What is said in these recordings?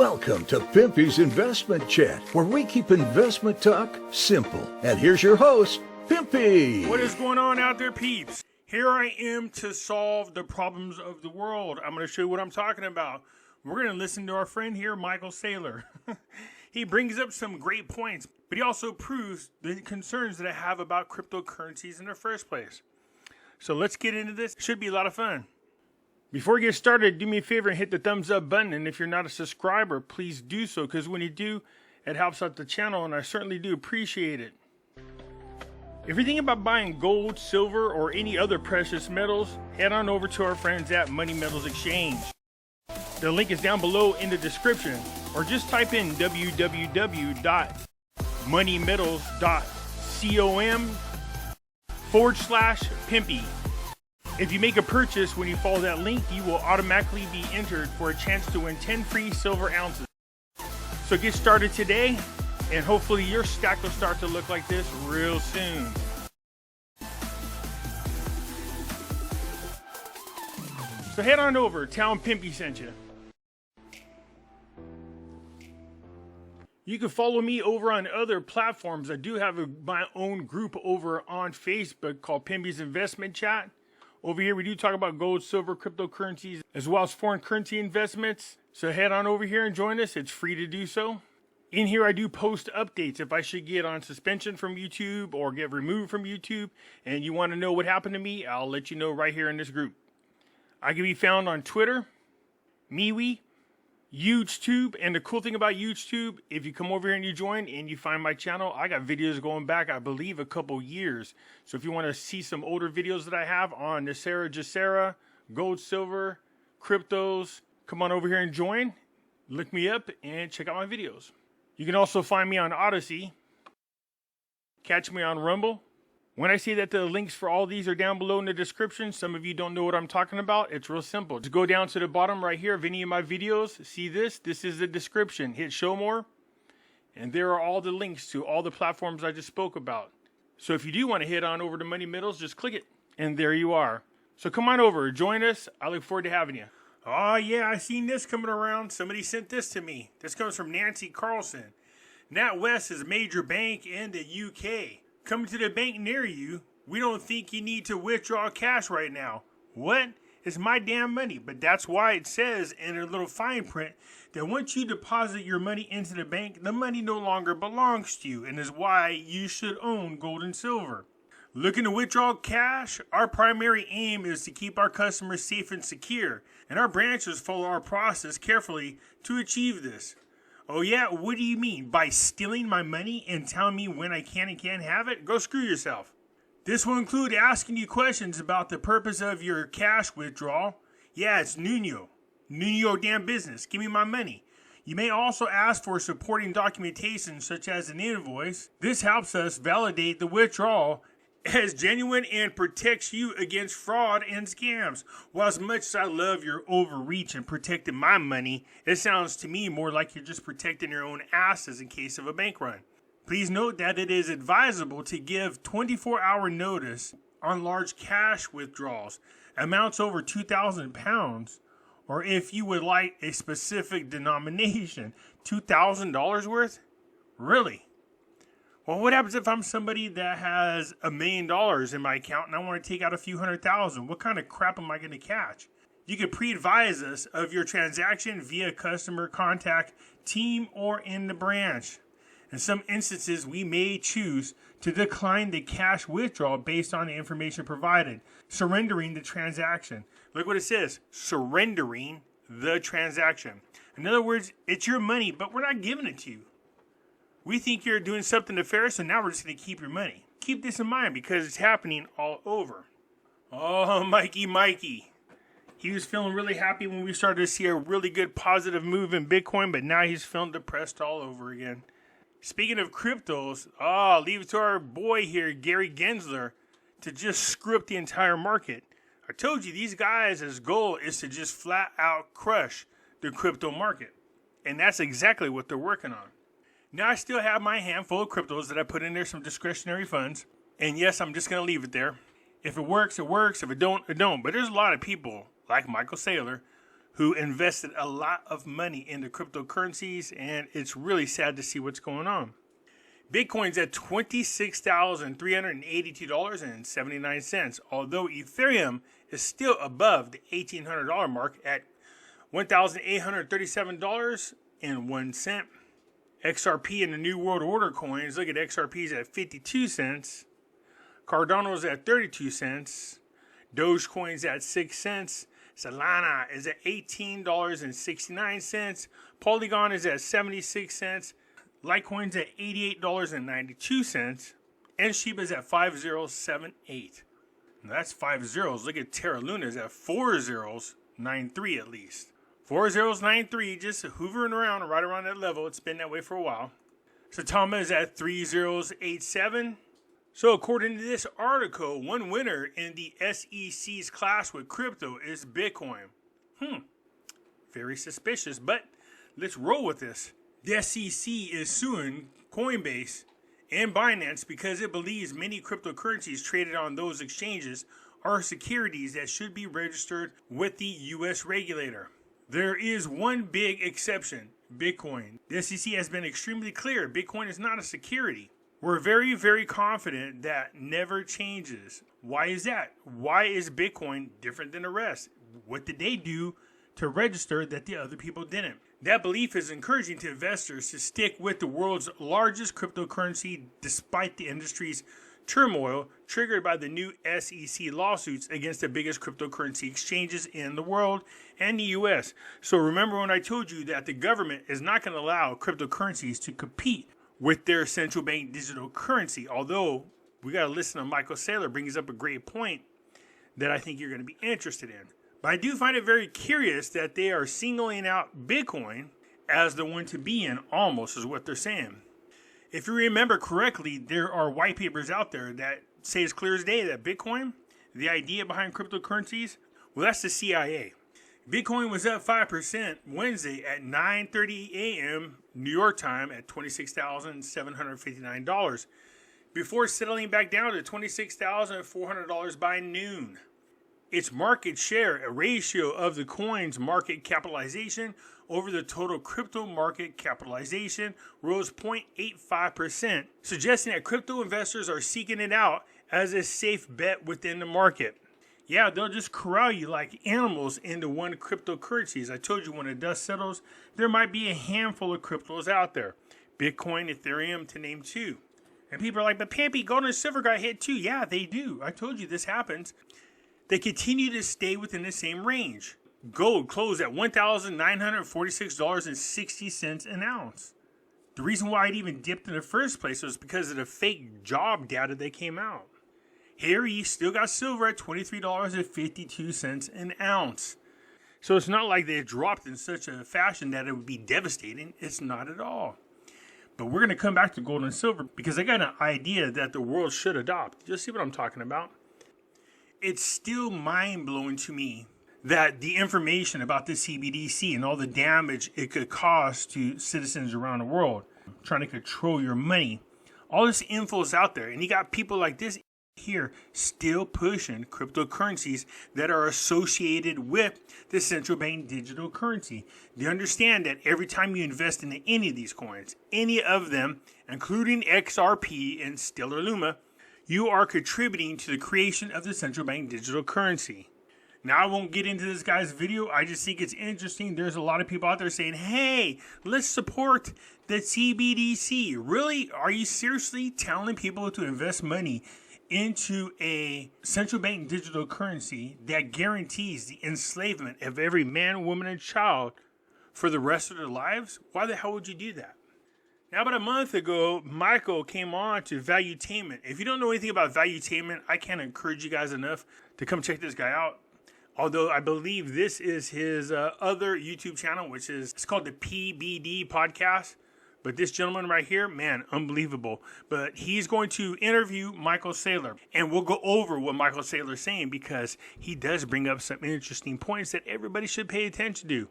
Welcome to Pimpy's Investment Chat, where we keep investment talk simple. And here's your host, Pimpy. What is going on out there, peeps? Here I am to solve the problems of the world. I'm going to show you what I'm talking about. We're going to listen to our friend here, Michael Saylor. He brings up some great points, but he also proves the concerns that I have about cryptocurrencies in the first place. So let's get into this. It should be a lot of fun. Before we get started, do me a favor and hit the thumbs up button. And if you're not a subscriber, please do so, because when you do, it helps out the channel, and I certainly do appreciate it. If you're thinking about buying gold, silver, or any other precious metals, head on over to our friends at Money Metals Exchange. The link is down below in the description, or just type in www.moneymetals.com/Pimpy. If you make a purchase when you follow that link, you will automatically be entered for a chance to win 10 free silver ounces. So get started today, and hopefully your stack will start to look like this real soon. So head on over, tell them Pimpy sent you. You can follow me over on other platforms. I do have my own group over on Facebook called Pimpy's Investment Chat. Over here, we do talk about gold, silver, cryptocurrencies, as well as foreign currency investments. So head on over here and join us. It's free to do so. In here, I do post updates. If I should get on suspension from YouTube or get removed from YouTube and you want to know what happened to me, I'll let you know right here in this group. I can be found on Twitter, MeWe, YouTube, and the cool thing about YouTube, if you come over here and you join and you find my channel, I got videos going back, I believe, a couple years. So if you want to see some older videos that I have on Jacera, gold, silver, cryptos, come on over here and join. Look me up and check out my videos. You can also find me on Odyssey. Catch me on Rumble. When I say that the links for all these are down below in the description, some of you don't know what I'm talking about. It's real simple. Just go down to the bottom right here of any of my videos. See this? This is the description. Hit show more. And there are all the links to all the platforms I just spoke about. So if you do want to head on over to Money Metals, just click it. And there you are. So come on over. Join us. I look forward to having you. Oh, yeah, I seen this coming around. Somebody sent this to me. This comes from Nancy Carlson. NatWest is a major bank in the UK. Coming to the bank near you, we don't think you need to withdraw cash right now. What? It's my damn money. But that's why it says in a little fine print that once you deposit your money into the bank, the money no longer belongs to you, and is why you should own gold and silver. Looking to withdraw cash? Our primary aim is to keep our customers safe and secure, and our branches follow our process carefully to achieve this. Oh yeah, what do you mean? By stealing my money and telling me when I can and can't have it? Go screw yourself. This will include asking you questions about the purpose of your cash withdrawal. Yeah, it's Nuno. Nuno damn business. Give me my money. You may also ask for supporting documentation such as an invoice. This helps us validate the withdrawal as genuine and protects you against fraud and scams. While as much as I love your overreach and protecting my money, it sounds to me more like you're just protecting your own asses in case of a bank run. Please note that it is advisable to give 24-hour notice on large cash withdrawals, amounts over £2,000, or if you would like a specific denomination, $2,000 worth? Really? Well, what happens if I'm somebody that has $1 million in my account and I want to take out a few $100,000? What kind of crap am I going to catch? You can pre-advise us of your transaction via customer contact team or in the branch. In some instances, we may choose to decline the cash withdrawal based on the information provided, surrendering the transaction. Look what it says, surrendering the transaction. In other words, it's your money, but we're not giving it to you. We think you're doing something nefarious, so now we're just going to keep your money. Keep this in mind because it's happening all over. Oh, Mikey. He was feeling really happy when we started to see a really good positive move in Bitcoin, but now he's feeling depressed all over again. Speaking of cryptos, leave it to our boy here, Gary Gensler, to just screw up the entire market. I told you, these guys' goal is to just flat out crush the crypto market. And that's exactly what they're working on. Now, I still have my handful of cryptos that I put in there, some discretionary funds. And yes, I'm just going to leave it there. If it works, it works. If it don't, it don't. But there's a lot of people, like Michael Saylor, who invested a lot of money into cryptocurrencies, and it's really sad to see what's going on. Bitcoin's at $26,382.79, although Ethereum is still above the $1,800 mark at $1,837.01. XRP and the New World Order coins, look at XRP's at 52 cents. Cardano's at 32 cents. Dogecoin's at 6 cents. Solana is at $18.69. Polygon is at 76 cents. Litecoin's at $88.92. And Shiba's at 5078. Now that's 5 zeros. Look at Terra Luna's at 4 zeros, 93 at least. 4 zeros, 93, just hovering around right around that level. It's been that way for a while. Satama is at 3 zeros, 87. So according to this article, one winner in the SEC's clash with crypto is Bitcoin. Very suspicious, but let's roll with this. The SEC is suing Coinbase and Binance because it believes many cryptocurrencies traded on those exchanges are securities that should be registered with the U.S. regulator. There is one big exception, Bitcoin. The SEC has been extremely clear. Bitcoin is not a security. We're very, very confident that never changes. Why is that? Why is Bitcoin different than the rest? What did they do to register that the other people didn't? That belief is encouraging to investors to stick with the world's largest cryptocurrency despite the industry's turmoil triggered by the new SEC lawsuits against the biggest cryptocurrency exchanges in the world and the US. So remember when I told you that the government is not going to allow cryptocurrencies to compete with their central bank digital currency. Although we got to listen to Michael Saylor brings up a great point that I think you're going to be interested in. But I do find it very curious that they are singling out Bitcoin as the one to be in, almost is what they're saying. If you remember correctly, there are white papers out there that say as clear as day that Bitcoin, the idea behind cryptocurrencies, well, that's the CIA. Bitcoin was up 5% Wednesday at 9:30 a.m. New York time at $26,759 before settling back down to $26,400 by noon. Its market share, a ratio of the coin's market capitalization over the total crypto market capitalization, rose 0.85%, suggesting that crypto investors are seeking it out as a safe bet within the market. Yeah, they'll just corral you like animals into one cryptocurrency. As I told you, when the dust settles, there might be a handful of cryptos out there. Bitcoin, Ethereum, to name two. And people are like, but Pimpy, gold and silver got hit too. Yeah, they do. I told you this happens. They continue to stay within the same range. Gold closed at $1,946.60 an ounce. The reason why it even dipped in the first place was because of the fake job data that came out. Here you still got silver at $23.52 an ounce. So it's not like they dropped in such a fashion that it would be devastating. It's not at all. But we're going to come back to gold and silver because I got an idea that the world should adopt. You'll see what I'm talking about. It's still mind-blowing to me that the information about the CBDC and all the damage it could cause to citizens around the world, trying to control your money, all this info is out there. And you got people like this here still pushing cryptocurrencies that are associated with the central bank digital currency. Do you understand that every time you invest in any of these coins, any of them, including XRP and Stellar Luma, you are contributing to the creation of the central bank digital currency. Now, I won't get into this guy's video. I just think it's interesting. There's a lot of people out there saying, hey, let's support the CBDC. Really? Are you seriously telling people to invest money into a central bank digital currency that guarantees the enslavement of every man, woman, and child for the rest of their lives? Why the hell would you do that? Now, about a month ago, Michael came on to Valuetainment. If you don't know anything about Valuetainment, I can't encourage you guys enough to come check this guy out. Although I believe this is his other YouTube channel, which is it's called the PBD Podcast. But this gentleman right here, man, unbelievable. But he's going to interview Michael Saylor. And we'll go over what Michael Saylor is saying because he does bring up some interesting points that everybody should pay attention to.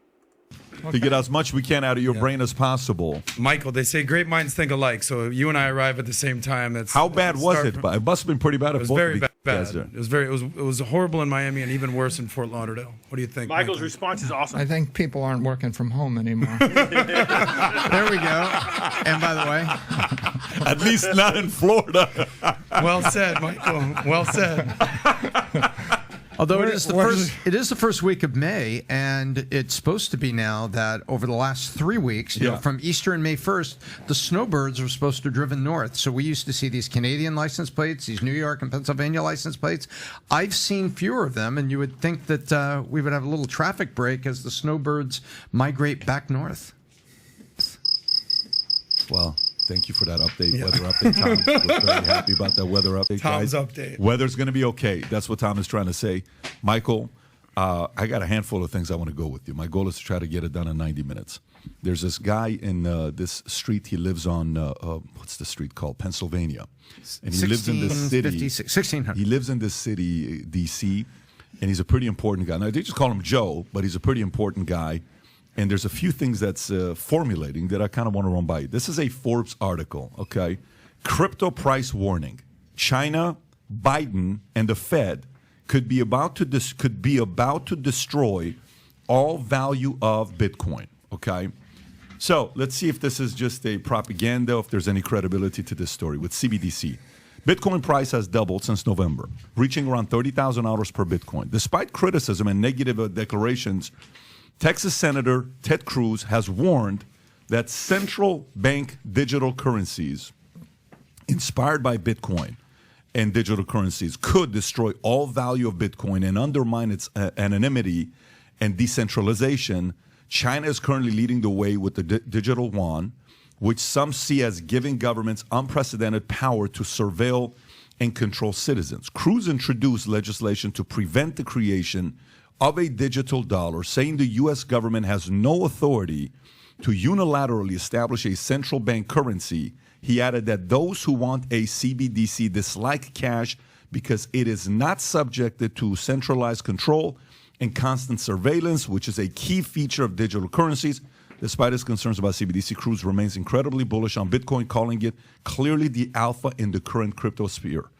Okay. To get as much we can out of your brain as possible. Michael, they say great minds think alike, so you and I arrive at the same time. How bad was it? It must have been pretty bad. It was very bad. guys bad. there? It was horrible in Miami and even worse in Fort Lauderdale. What do you think, Michael's Michael? response is awesome. I think people aren't working from home anymore. There we go. And by the way, At least not in Florida. Well said, Michael. Well said. although it is the first week of May, and it's supposed to be now that over the last 3 weeks, you know, from Easter and May 1st, the snowbirds are supposed to have driven north. So we used to see these Canadian license plates, these New York and Pennsylvania license plates. I've seen fewer of them, and you would think that we would have a little traffic break as the snowbirds migrate back north. Well, thank you for that update, weather update, Tom. We're very happy about that weather update, Tom's guys. update. Weather's going to be okay. That's what Tom is trying to say. Michael, I got a handful of things I want to go with you. My goal is to try to get it done in 90 minutes. There's this guy in this street. He lives on, what's the street called? Pennsylvania. And he lives in this city. 1600. He lives in this city, D.C., and he's a pretty important guy. Now, they just call him Joe, but he's a pretty important guy. And there's a few things that's formulating that I kind of want to run by you. This is a Forbes article, okay? Crypto price warning. China, Biden, and the Fed could be about to destroy all value of Bitcoin, okay? So let's see if this is just a propaganda, if there's any credibility to this story. With CBDC, Bitcoin price has doubled since November, reaching around $30,000 per Bitcoin. Despite criticism and negative declarations, Texas Senator Ted Cruz has warned that central bank digital currencies inspired by Bitcoin and digital currencies could destroy all value of Bitcoin and undermine its anonymity and decentralization. China is currently leading the way with the digital yuan, which some see as giving governments unprecedented power to surveil and control citizens. Cruz introduced legislation to prevent the creation of a digital dollar, saying the U.S. government has no authority to unilaterally establish a central bank currency. He added that those who want a CBDC dislike cash because it is not subjected to centralized control and constant surveillance, which is a key feature of digital currencies. Despite his concerns about CBDC, Cruz remains incredibly bullish on Bitcoin, calling it clearly the alpha in the current crypto sphere.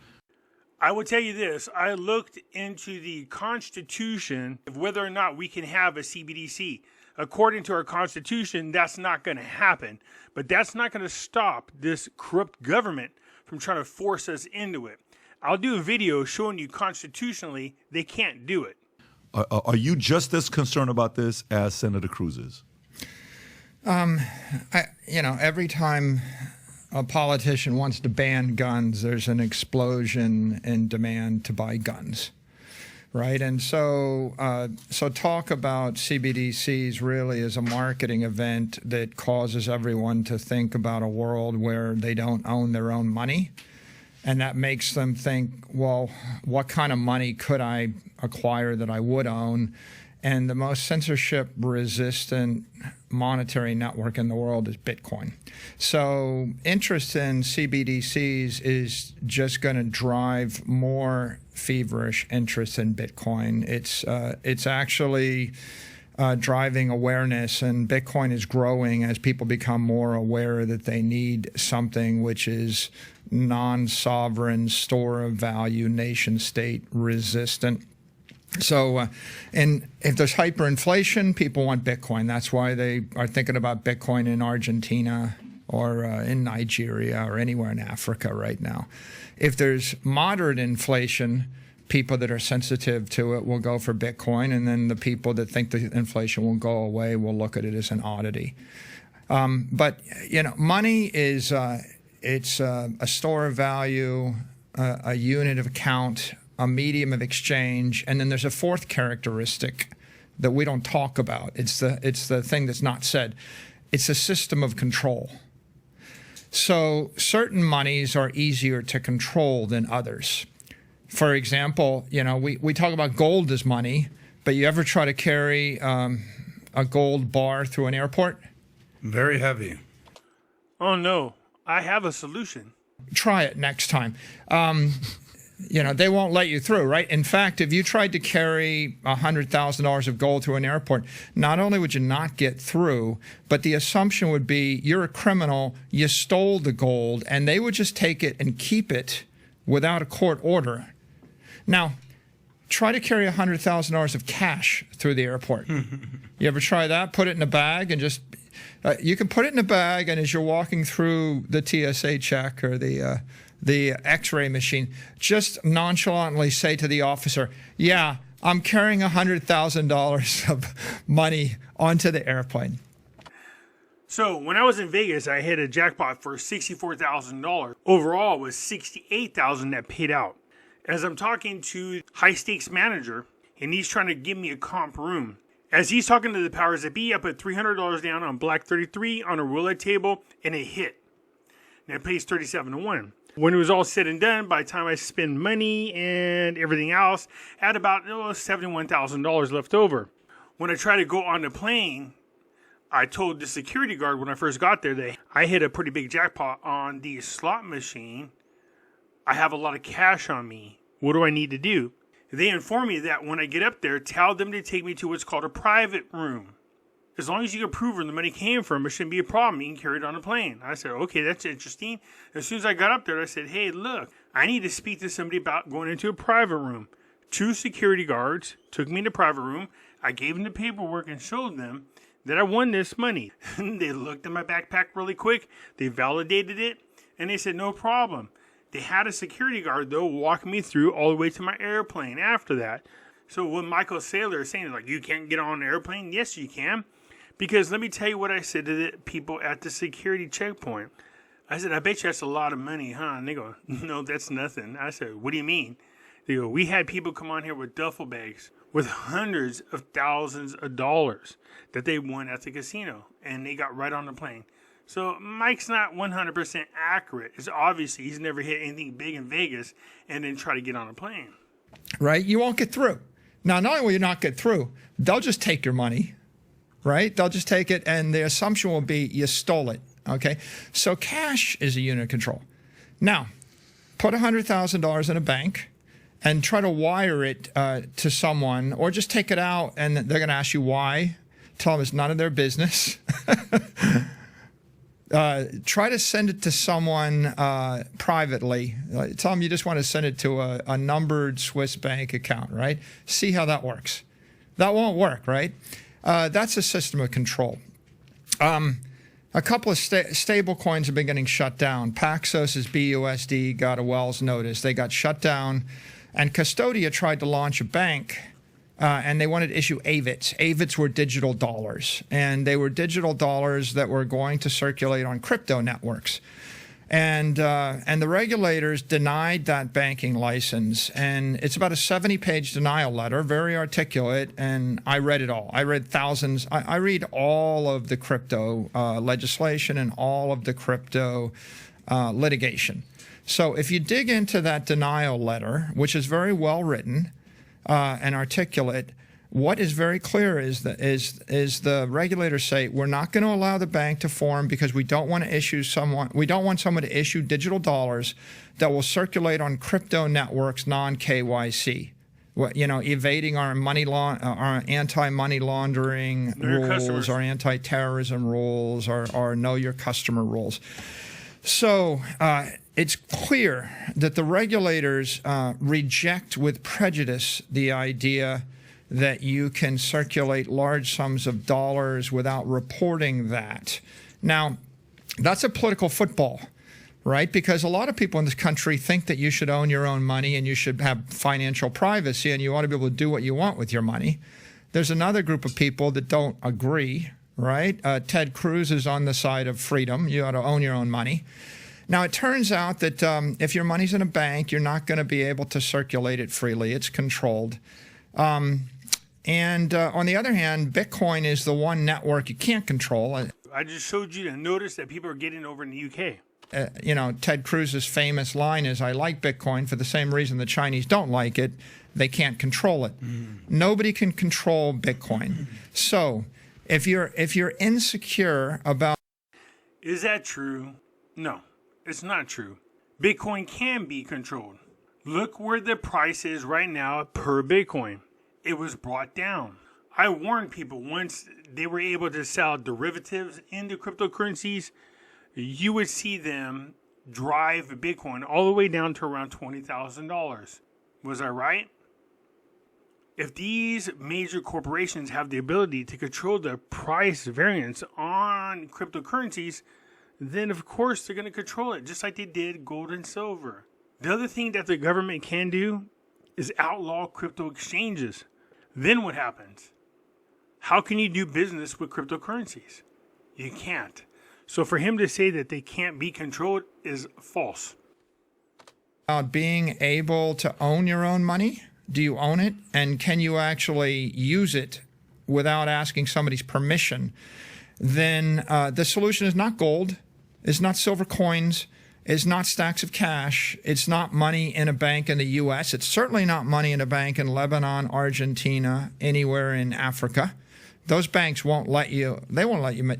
I will tell you this. I looked into the Constitution of whether or not we can have a CBDC. According to our Constitution, that's not going to happen. But that's not going to stop this corrupt government from trying to force us into it. I'll do a video showing you constitutionally they can't do it. Are you just as concerned about this as Senator Cruz is? Every time a politician wants to ban guns, there's an explosion in demand to buy guns, right? And so talk about CBDCs really as a marketing event that causes everyone to think about a world where they don't own their own money. And that makes them think, well, what kind of money could I acquire that I would own? And the most censorship-resistant monetary network in the world is Bitcoin. So interest in CBDCs is just going to drive more feverish interest in Bitcoin. It's actually driving awareness, and Bitcoin is growing as people become more aware that they need something which is non-sovereign, store of value, nation-state resistant. So, and if there's hyperinflation, people want Bitcoin. That's why they are thinking about Bitcoin in Argentina or in Nigeria or anywhere in Africa right now. If there's moderate inflation, people that are sensitive to it will go for Bitcoin, and then the people that think the inflation will go away will look at it as an oddity. But, money is it's a store of value, a unit of account, a medium of exchange, and then there's a fourth characteristic that we don't talk about. It's the thing that's not said. It's a system of control. So certain monies are easier to control than others. For example, we talk about gold as money, but you ever try to carry a gold bar through an airport? Very heavy. Oh, no. I have a solution. Try it next time. They won't let you through, right? In fact, if you tried to carry $100,000 of gold through an airport, not only would you not get through, but the assumption would be you're a criminal, you stole the gold, and they would just take it and keep it without a court order. Now, try to carry $100,000 of cash through the airport. You ever try that? Put it in a bag and just, you can put it in a bag, and as you're walking through the TSA check or the X-ray machine, just nonchalantly say to the officer, yeah, I'm carrying $100,000 of money onto the airplane. So when I was in Vegas, I hit a jackpot for $64,000. Overall, it was $68,000 that paid out. As I'm talking to high stakes manager, and he's trying to give me a comp room. As he's talking to the powers that be, I put $300 down on Black 33 on a roulette table, and it hit. And it pays 37-1. When it was all said and done, by the time I spend money and everything else, I had about $71,000 left over. When I tried to go on the plane, I told the security guard when I first got there that I hit a pretty big jackpot on the slot machine. I have a lot of cash on me. What do I need to do? They informed me that when I get up there, tell them to take me to what's called a private room. As long as you can prove where the money came from, it shouldn't be a problem. You can carry it on a plane. I said, okay, that's interesting. As soon as I got up there, I said, hey, look, I need to speak to somebody about going into a private room. 2 security guards took me in the private room. I gave them the paperwork and showed them that I won this money. They looked at my backpack really quick. They validated it, and they said, no problem. They had a security guard, though, walk me through all the way to my airplane after that. So what Michael Saylor is saying is like, you can't get on an airplane? Yes, you can. Because let me tell you what I said to the people at the security checkpoint. I said, I bet you that's a lot of money, huh? And they go, no, that's nothing. I said, what do you mean? They go, we had people come on here with duffel bags with hundreds of thousands of dollars that they won at the casino. And they got right on the plane. So Mike's not 100% accurate. It's obviously he's never hit anything big in Vegas and then try to get on a plane. Right? You won't get through. Now, not only will you not get through, they'll just take your money. Right? They'll just take it, and the assumption will be you stole it. Okay? So cash is a unit of control. Now, put $100,000 in a bank and try to wire it to someone, or just take it out and they're going to ask you why. Tell them it's none of their business. Try to send it to someone privately. Tell them you just want to send it to a numbered Swiss bank account, right? See how that works. That won't work, right? That's a system of control. A couple of stable coins have been getting shut down. Paxos's BUSD got a Wells notice. They got shut down. And Custodia tried to launch a bank, and they wanted to issue AVITs. AVITs were digital dollars. And they were digital dollars that were going to circulate on crypto networks. And the regulators denied that banking license. And it's about a 70-page denial letter, very articulate, and I read it all. I read thousands. I read all of the crypto legislation and all of the crypto litigation. So if you dig into that denial letter, which is very well written and articulate, what is very clear is the regulators say we're not going to allow the bank to form because we don't want someone to issue digital dollars that will circulate on crypto networks non-KYC. Evading our our anti-money laundering rules, our anti-terrorism rules, our know your customer rules. So it's clear that the regulators reject with prejudice the idea that you can circulate large sums of dollars without reporting that. Now, that's a political football, right? Because a lot of people in this country think that you should own your own money and you should have financial privacy and you ought to be able to do what you want with your money. There's another group of people that don't agree, right? Ted Cruz is on the side of freedom. You ought to own your own money. Now, it turns out that if your money's in a bank, you're not going to be able to circulate it freely. It's controlled. And on the other hand, Bitcoin is the one network you can't control. I just showed you the notice that people are getting over in the UK. Ted Cruz's famous line is, I like Bitcoin for the same reason the Chinese don't like it. They can't control it. Nobody can control Bitcoin. So if you're insecure about... Is that true? No, it's not true. Bitcoin can be controlled. Look where the price is right now per Bitcoin. It was brought down. I warned people once they were able to sell derivatives into cryptocurrencies, you would see them drive Bitcoin all the way down to around $20,000. Was I right? If these major corporations have the ability to control the price variance on cryptocurrencies, then of course they're going to control it just like they did gold and silver. The other thing that the government can do is outlaw crypto exchanges. Then what happens? How can you do business with cryptocurrencies? You can't. So for him to say that they can't be controlled is false. Being able to own your own money. Do you own it? And can you actually use it without asking somebody's permission? Then the solution is not gold, it's not silver coins, it's not stacks of cash, it's not money in a bank in the U.S., it's certainly not money in a bank in Lebanon, Argentina, anywhere in Africa. Those banks won't let you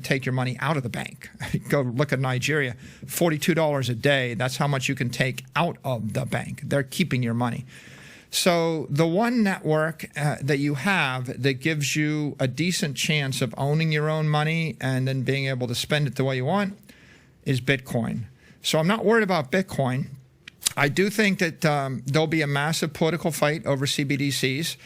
take your money out of the bank. Go look at Nigeria, $42 a day. That's how much you can take out of the bank. They're keeping your money. So the one network that you have that gives you a decent chance of owning your own money and then being able to spend it the way you want is Bitcoin. So I'm not worried about Bitcoin. I do think that there'll be a massive political fight over CBDCs.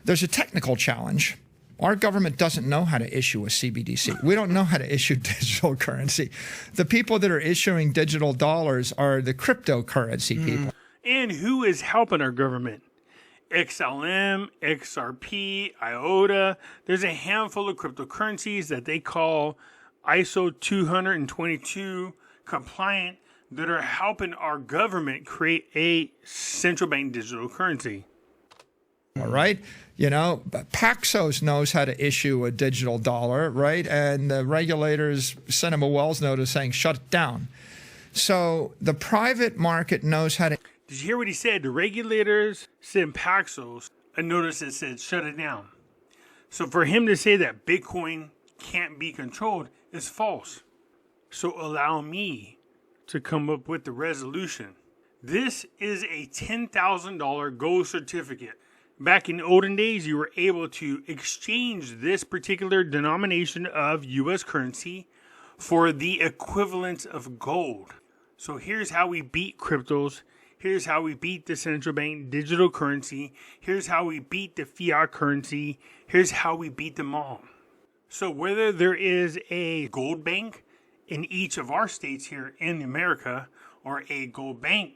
There's a technical challenge. Our government doesn't know how to issue a CBDC. We don't know how to issue digital currency. The people that are issuing digital dollars are the cryptocurrency people. And who is helping our government? XLM, XRP, IOTA. There's a handful of cryptocurrencies that they call ISO 222 compliant that are helping our government create a central bank digital currency. All right. You know, Paxos knows how to issue a digital dollar, right? And the regulators sent him a Wells notice saying, shut it down. So the private market knows how to. Did you hear what he said? The regulators sent Paxos a notice that said, shut it down. So for him to say that Bitcoin can't be controlled is false. So allow me to come up with the resolution. This is a $10,000 gold certificate. Back in olden days, you were able to exchange this particular denomination of U.S. currency for the equivalent of gold. So here's how we beat cryptos. Here's how we beat the central bank digital currency. Here's how we beat the fiat currency. Here's how we beat them all. So whether there is a gold bank in each of our states here in America or a gold bank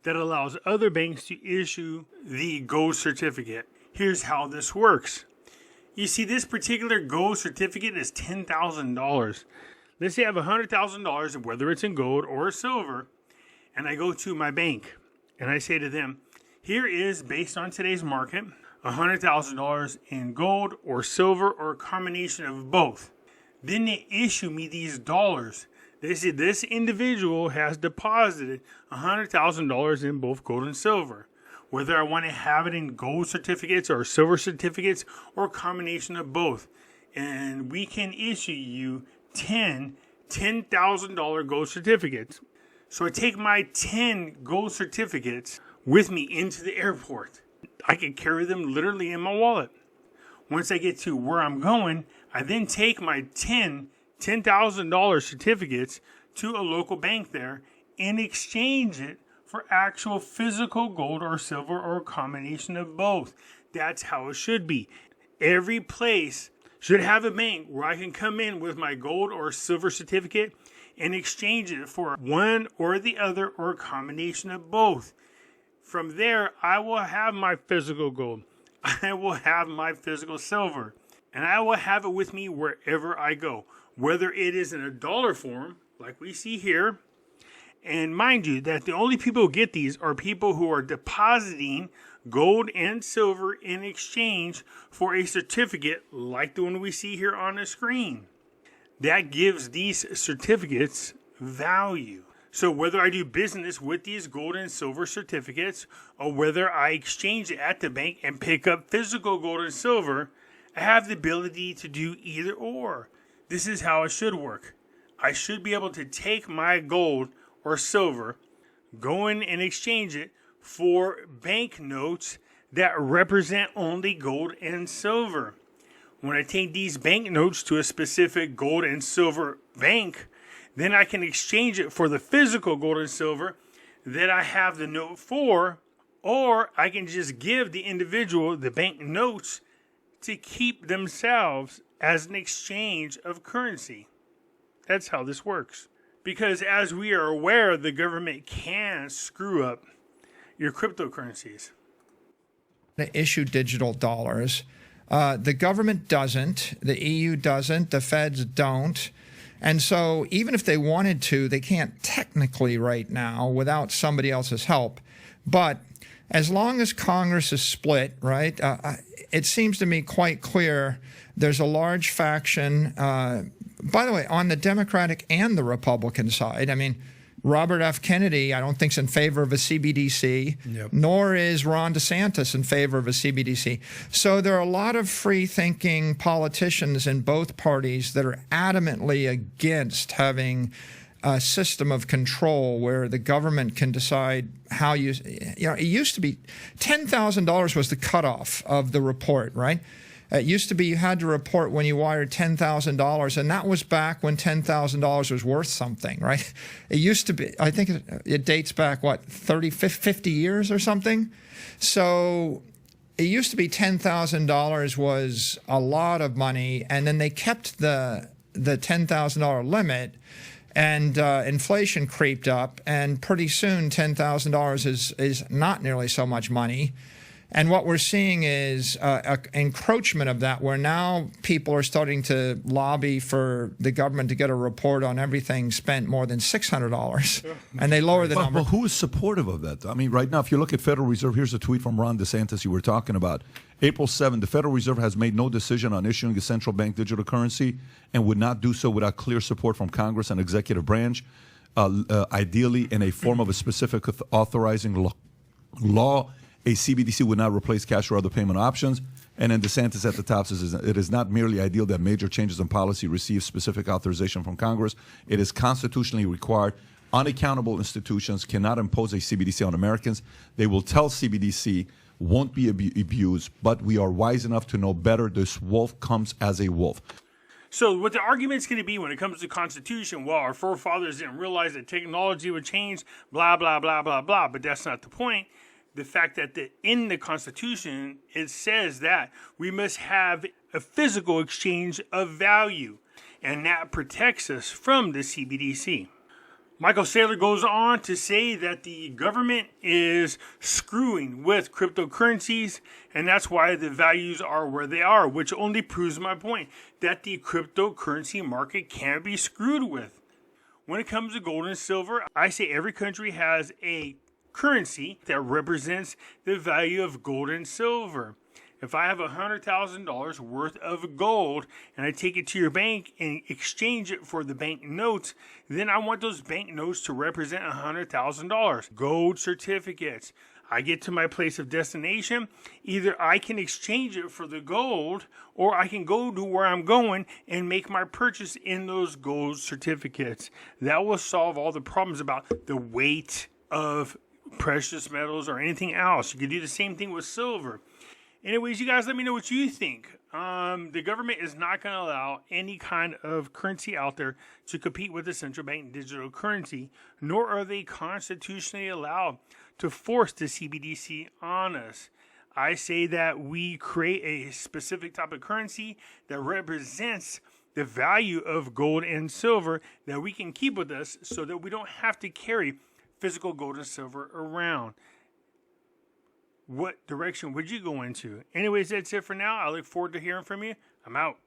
that allows other banks to issue the gold certificate, here's how this works. You see, this particular gold certificate is $10,000. Let's say I have $100,000, whether it's in gold or silver, and I go to my bank and I say to them, here is, based on today's market, $100,000 in gold or silver or a combination of both. Then they issue me these dollars. They say this individual has deposited $100,000 in both gold and silver. Whether I want to have it in gold certificates or silver certificates or a combination of both. And we can issue you 10 $10,000 gold certificates. So I take my 10 gold certificates with me into the airport. I can carry them literally in my wallet. Once I get to where I'm going, I then take my $10,000 certificates to a local bank there and exchange it for actual physical gold or silver or a combination of both. That's how it should be. Every place should have a bank where I can come in with my gold or silver certificate and exchange it for one or the other or a combination of both. From there, I will have my physical gold. I will have my physical silver. And I will have it with me wherever I go. Whether it is in a dollar form, like we see here. And mind you, that the only people who get these are people who are depositing gold and silver in exchange for a certificate like the one we see here on the screen. That gives these certificates value. So whether I do business with these gold and silver certificates or whether I exchange it at the bank and pick up physical gold and silver, I have the ability to do either or. This is how it should work. I should be able to take my gold or silver, go in and exchange it for banknotes that represent only gold and silver. When I take these banknotes to a specific gold and silver bank, then I can exchange it for the physical gold and silver that I have the note for Or I can just give the individual the bank notes to keep themselves as an exchange of currency. That's how this works. Because as we are aware, the government can screw up your cryptocurrencies. To issue digital dollars. The government doesn't. The EU doesn't. The feds don't. And so even if they wanted to, they can't technically right now without somebody else's help. But as long as Congress is split, right, it seems to me quite clear there's a large faction, by the way, on the Democratic and the Republican side. I mean, Robert F. Kennedy, I don't think, is in favor of a CBDC, nor is Ron DeSantis in favor of a CBDC. So there are a lot of free-thinking politicians in both parties that are adamantly against having a system of control where the government can decide how it used to be $10,000 was the cutoff of the report, right? It used to be you had to report when you wired $10,000, and that was back when $10,000 was worth something, right? It used to be, I think it dates back, 50 years or something? So it used to be $10,000 was a lot of money, and then they kept the $10,000 limit, and inflation creeped up, and pretty soon $10,000 is not nearly so much money. And what we're seeing is an encroachment of that, where now people are starting to lobby for the government to get a report on everything spent more than $600, and they lower the number. But who is supportive of that? I mean, right now, if you look at Federal Reserve, here's a tweet from Ron DeSantis you were talking about. April 7, the Federal Reserve has made no decision on issuing a central bank digital currency and would not do so without clear support from Congress and executive branch, ideally in a form of a specific authorizing law. A CBDC would not replace cash or other payment options. And then DeSantis at the top says it is not merely ideal that major changes in policy receive specific authorization from Congress. It is constitutionally required. Unaccountable institutions cannot impose a CBDC on Americans. They will tell CBDC won't be abused, but we are wise enough to know better. This wolf comes as a wolf. So what the argument's going to be when it comes to Constitution, well, our forefathers didn't realize that technology would change, blah, blah, blah, blah, blah. But that's not the point. The fact that in the Constitution, it says that we must have a physical exchange of value, and that protects us from the CBDC. Michael Saylor goes on to say that the government is screwing with cryptocurrencies, and that's why the values are where they are, which only proves my point that the cryptocurrency market can be screwed with. When it comes to gold and silver, I say every country has a currency that represents the value of gold and silver. If I have $100,000 worth of gold and I take it to your bank and exchange it for the bank notes, then I want those bank notes to represent $100,000. Gold certificates. I get to my place of destination. Either I can exchange it for the gold, or I can go to where I'm going and make my purchase in those gold certificates. That will solve all the problems about the weight of precious metals or anything else. You can do the same thing with silver. Anyways, you guys let me know what you think. The government is not going to allow any kind of currency out there to compete with the central bank digital currency, nor are they constitutionally allowed to force the CBDC on us. I say that we create a specific type of currency that represents the value of gold and silver that we can keep with us so that we don't have to carry physical gold and silver around. What direction would you go into? Anyways, that's it for now. I look forward to hearing from you. I'm out.